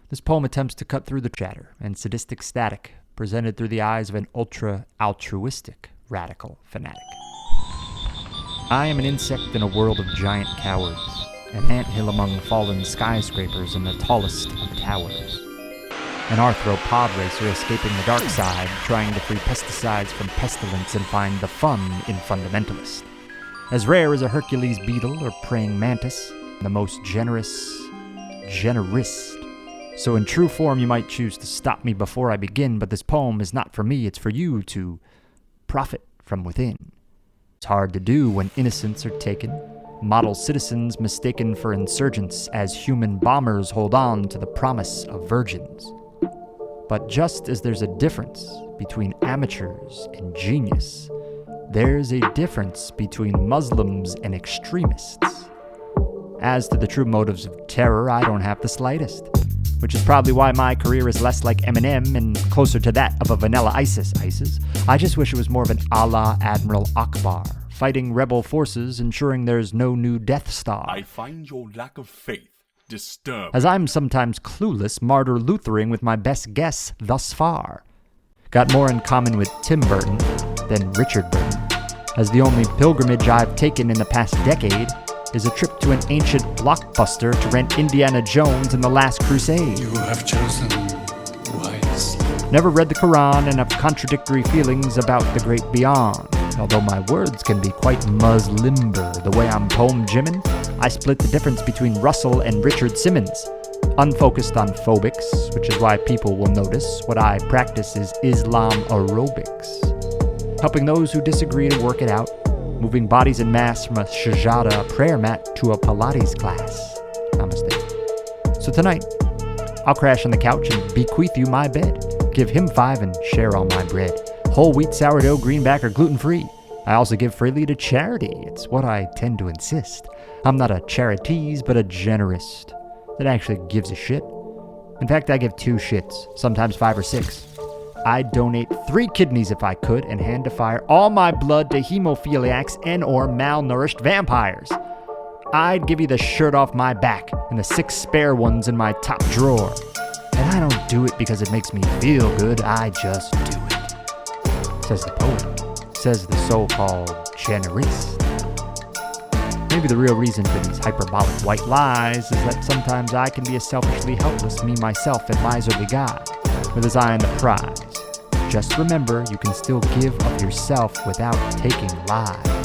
This poem attempts to cut through the chatter and sadistic static presented through the eyes of an ultra-altruistic radical fanatic. I am an insect in a world of giant cowards, an anthill among fallen skyscrapers and the tallest of towers. An arthropod racer escaping the dark side, trying to free pesticides from pestilence and find the fun in fundamentalist. As rare as a Hercules beetle or praying mantis, the most generous generist. So in true form you might choose to stop me before I begin, but this poem is not for me, it's for you to profit from within. It's hard to do when innocents are taken, model citizens mistaken for insurgents as human bombers hold on to the promise of virgins. But just as there's a difference between amateurs and genius, there's a difference between Muslims and extremists. As to the true motives of terror, I don't have the slightest, which is probably why my career is less like Eminem and closer to that of a vanilla ISIS. I just wish it was more of an a la Admiral Akbar, fighting rebel forces, ensuring there's no new Death Star. I find your lack of faith disturbing. As I'm sometimes clueless, martyr Luthering with my best guess thus far. Got more in common with Tim Burton than Richard Burton, as the only pilgrimage I've taken in the past decade is a trip to an ancient blockbuster to rent Indiana Jones and the Last Crusade. You have chosen wisely. Never read the Quran and have contradictory feelings about the great beyond. Although my words can be quite Muslimber the way I'm poem jimming, I split the difference between Russell and Richard Simmons. Unfocused on phobics, which is why people will notice what I practice is Islam aerobics. Helping those who disagree to work it out, moving bodies en masse from a sajada prayer mat to a Pilates class. Namaste. So tonight, I'll crash on the couch and bequeath you my bed. Give him 5 and share all my bread. Whole wheat, sourdough, greenback, or gluten-free. I also give freely to charity. It's what I tend to insist. I'm not a charities, but a generist that actually gives a shit. In fact, I give 2 shits, sometimes 5 or 6. I'd donate 3 kidneys if I could and hand to fire all my blood to hemophiliacs and or malnourished vampires. I'd give you the shirt off my back and the 6 spare ones in my top drawer. And I don't do it because it makes me feel good, I just do it. Says the poet, says the so-called Generists. Maybe the real reason for these hyperbolic white lies is that sometimes I can be a selfishly helpless me myself and miserly guy, with his eye on the prize. Just remember, you can still give of yourself without taking lives.